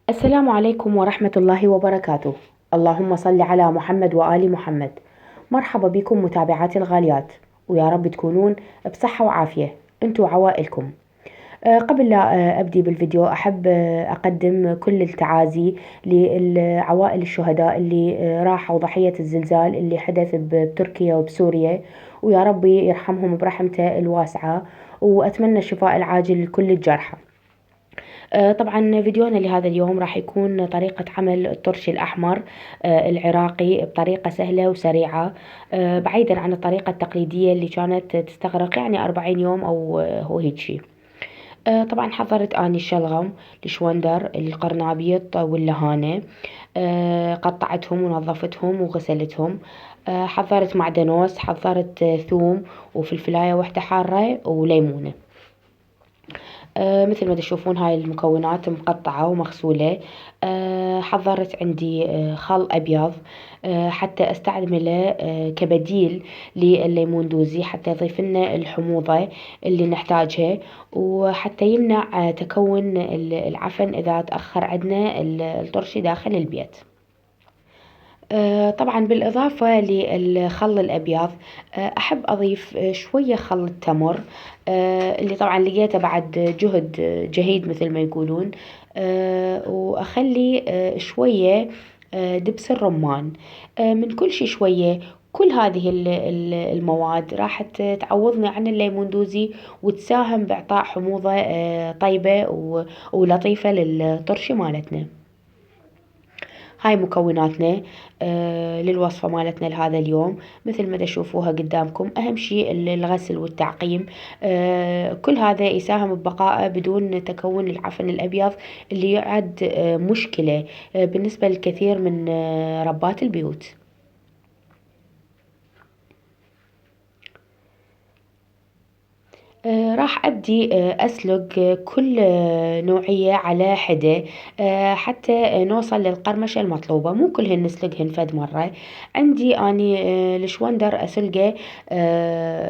السلام عليكم ورحمة الله وبركاته. اللهم صل على محمد وآل محمد. مرحبا بكم متابعاتي الغاليات، ويا رب تكونون بصحة وعافية انتو وعوائلكم. قبل لا أبدي بالفيديو أحب أقدم كل التعازي لعوائل الشهداء اللي راحوا ضحية الزلزال اللي حدث بتركيا وبسوريا، ويا رب يرحمهم برحمته الواسعة، وأتمنى الشفاء العاجل لكل الجرحى. طبعا فيديونا لهذا اليوم راح يكون طريقة عمل الترشي الأحمر العراقي بطريقة سهلة وسريعة، بعيدا عن الطريقة التقليدية اللي كانت تستغرق يعني 40 يوم أو هو هيك شي. طبعا حضرت أني الشلغم، الشوندر، القرنابيط واللهانة، قطعتهم ونظفتهم وغسلتهم. حضرت معدنوس، حضرت ثوم وفلفلاية واحدة حارة وليمونة. مثل ما تشوفون هاي المكونات مقطعة ومغسولة. حضرت عندي خل أبيض، حتى استعمله كبديل للليمون دوزي، حتى يضيف لنا الحموضة اللي نحتاجها، وحتى يمنع تكون العفن إذا تأخر عندنا الطرشي داخل البيت. طبعا بالإضافة للخل الأبيض، أحب أضيف شوية خل التمر، اللي طبعا لقيته بعد جهد جهيد مثل ما يقولون. وأخلي شوية دبس الرمان. من كل شي شوية. كل هذه المواد راح تعوضني عن الليمون دوزي، وتساهم بإعطاء حموضة طيبة ولطيفة للطرشي مالتنا. هاي مكوناتنا للوصفة مالتنا لهذا اليوم. مثل ما تشوفوها قدامكم، أهم شيء الغسل والتعقيم. كل هذا يساهم ببقائه بدون تكون العفن الأبيض اللي يعد مشكلة بالنسبة للكثير من ربات البيوت. راح أبدي أسلق كل نوعية على حدة، حتى نوصل للقرمشة المطلوبة، مو كلهن نسلقهن فد مرة. عندي أني الشوندر أسلقه،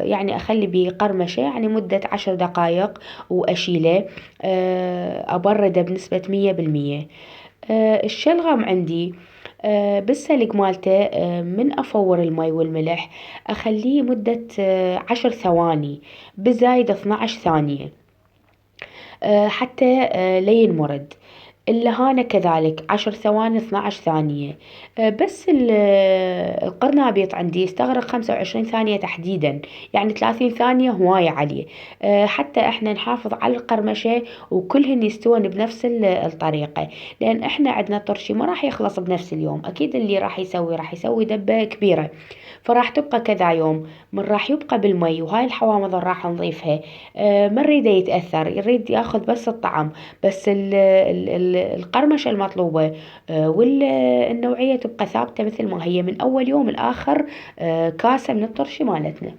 يعني أخلي بقرمشة يعني مدة 10 دقايق وأشيله، أبرده بنسبة 100%. الشلغم عندي بالسلق مالته، من أفور المي والملح أخليه مدة 10 ثواني، بزايد 12 ثانية، حتى لين مرد. اللهانة كذلك 10 ثواني 12 ثانية. بس القرنابيط عندي يستغرق 25 ثانية تحديدا، يعني 30 ثانية هواية عليه. حتى احنا نحافظ على القرمشة وكلهن يستوون بنفس الطريقة، لأن احنا عندنا الطرشي ما راح يخلص بنفس اليوم. أكيد اللي راح يسوي دبة كبيرة، فراح تبقى كذا يوم. من راح يبقى بالمي، وهاي الحوامض اللي راح نضيفها ما نريده يتأثر، يريد ياخذ بس الطعم، بس القرمشة المطلوبة والنوعية تبقى ثابتة مثل ما هي من أول يوم لآخر كاسة من الطرشي مالتنا.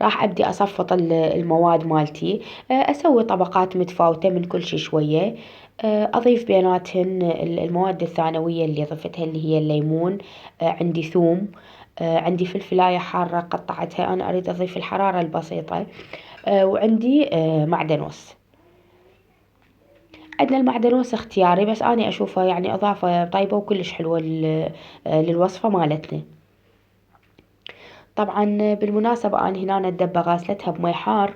راح أبدي أصفط المواد مالتي، أسوي طبقات متفاوتة من كل شي شوية. أضيف بيناتهن المواد الثانوية اللي ضفتها اللي هي الليمون. عندي ثوم، عندي فلفلاية حارة قطعتها، أنا أريد أضيف الحرارة البسيطة. وعندي معدنوس. عندنا المعدنوس اختياري، بس أنا أشوفه يعني إضافة طيبة وكلش حلوة للوصفة مالتنا. طبعا بالمناسبة أنا هنا الدبة غاسلتها بمي حار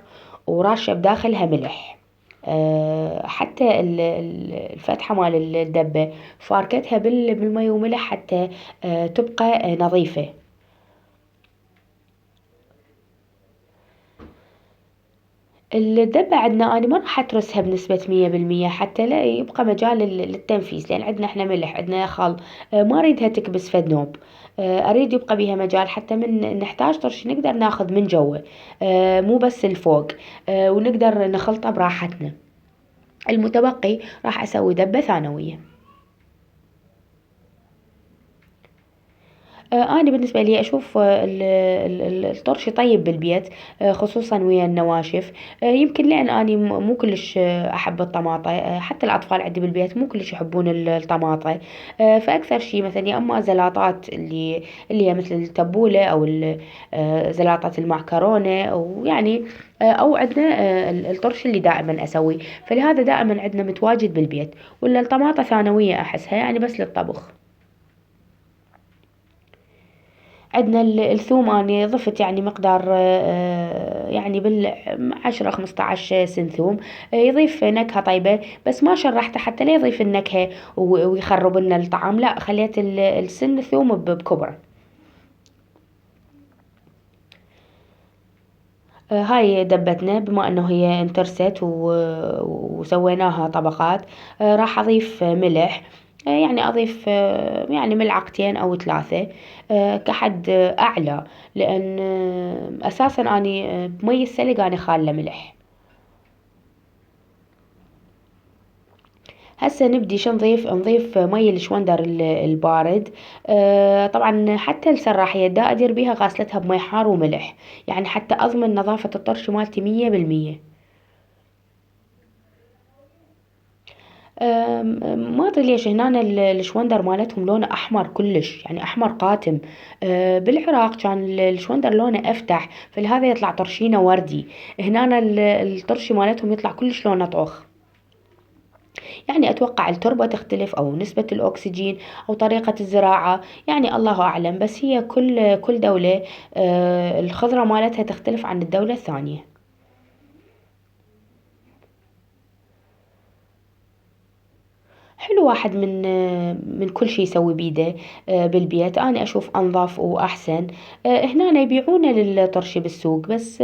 وراشة بداخلها ملح. حتى الفتحة مال الدبة فاركتها بالمي وملح حتى تبقى نظيفة. الدبة عندنا أنا ما راح أترسها بنسبة 100%، حتى لا يبقى مجال للتنفيذ، لأن عندنا إحنا ملح، عندنا خل. ما أريدها تكبس فد نوب. أريد يبقى بيها مجال حتى من نحتاج طرش نقدر ناخذ من جوا، مو بس الفوق. ونقدر نخلطه براحتنا. المتبقي راح أسوي دبة ثانوية. أنا بالنسبة لي أشوف الطرش طيب بالبيت، خصوصا ويا النواشف. يمكن لأن أنا مو كلش أحب الطماطة، حتى الأطفال عندي بالبيت مو كلش يحبون الطماطة. فأكثر شي مثلا يا أما زلاطات اللي هي مثل التبولة أو زلاطة المعكرونة، أو يعني أو عندنا الطرش اللي دائما أسويه، فلهذا دائما عندنا متواجد بالبيت. ولا الطماطة ثانوية أحسها يعني بس للطبخ. عندنا الثوم أنا ضفت يعني مقدار يعني 10 15 سن ثوم. يضيف نكهة طيبة، بس ما شرحته حتى لا يضيف النكهة ويخرب لنا الطعام، لا خليت السن الثوم بكبره. هاي دبتنا بما انه هي انترست وسويناها طبقات. راح اضيف ملح. يعني اضيف يعني ملعقتين او ثلاثة، كحد اعلى، لان اساسا اني بمي السلق اني خالة ملح. هسه نبدي شو نضيف مي الشوندر البارد. طبعا حتى السراحية دا ادير بيها غاسلتها بمي حار وملح، يعني حتى اضمن نظافة الطرش مالتي 100%. ما ادري ليش هنا الشوندر مالتهم لونه احمر كلش، يعني احمر قاتم. بالعراق كان الشوندر لونه افتح، فلهذا يطلع طرشينه وردي. هنا الطرشي مالتهم يطلع كلش لونه طوخ. يعني اتوقع التربة تختلف او نسبة الاكسجين او طريقة الزراعة، يعني الله اعلم. بس هي كل دولة الخضرة مالتها تختلف عن الدولة الثانية. حلو واحد من كل شي يسوي بيده بالبيت، أنا أشوف أنظف وأحسن. هنا يبيعونه للطرش بالسوق، بس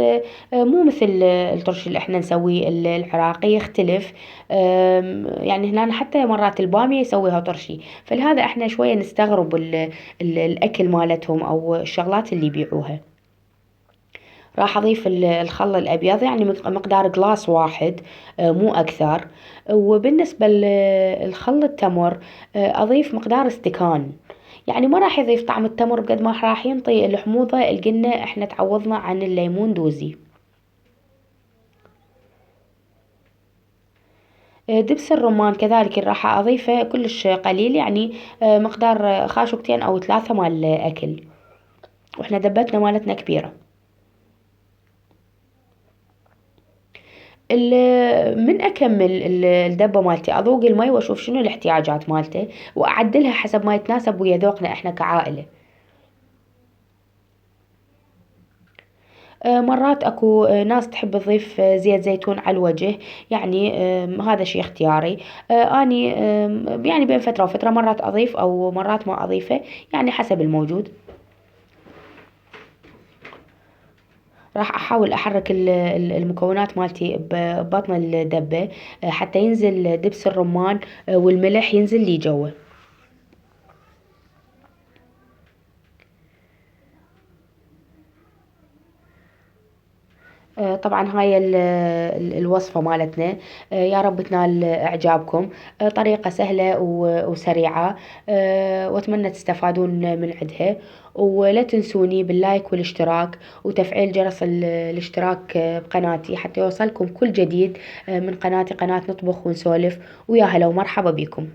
مو مثل الطرش اللي احنا نسويه العراقي، يختلف. يعني هنا حتى مرات البامية يسويها طرشي، فلهذا احنا شوية نستغرب الأكل مالتهم أو الشغلات اللي يبيعوها. راح أضيف الخل الأبيض، يعني مقدار قلاص واحد، مو أكثر. وبالنسبة للخل التمر، أضيف مقدار استكان. يعني ما راح يضيف طعم التمر بقد ما راح ينطي الحموضة اللي قلنا احنا تعوضنا عن الليمون دوزي. دبس الرمان كذلك راح أضيفه كلش قليل، يعني مقدار خاشوقتين أو ثلاثة مال أكل، واحنا دبتنا مالتنا كبيرة. من اكمل الدبه مالتي اذوق المي واشوف شنو الاحتياجات مالته، واعدلها حسب ما يتناسب ويا ذوقنا احنا كعائله. مرات اكو ناس تحب تضيف زيت زيتون على الوجه، يعني هذا شيء اختياري. اني يعني بين فتره وفتره مرات اضيف او مرات ما اضيفه، يعني حسب الموجود. راح احاول احرك المكونات مالتي ببطن الدبه، حتى ينزل دبس الرمان والملح ينزل لي جوه. طبعا هاي الوصفة مالتنا، يا رب تنال إعجابكم. طريقة سهلة وسريعة، وأتمنى تستفادون من عندها. ولا تنسوني باللايك والاشتراك وتفعيل جرس الاشتراك بقناتي حتى يوصلكم كل جديد من قناتي، قناة نطبخ ونسولف. ويا هلا ومرحبا بكم.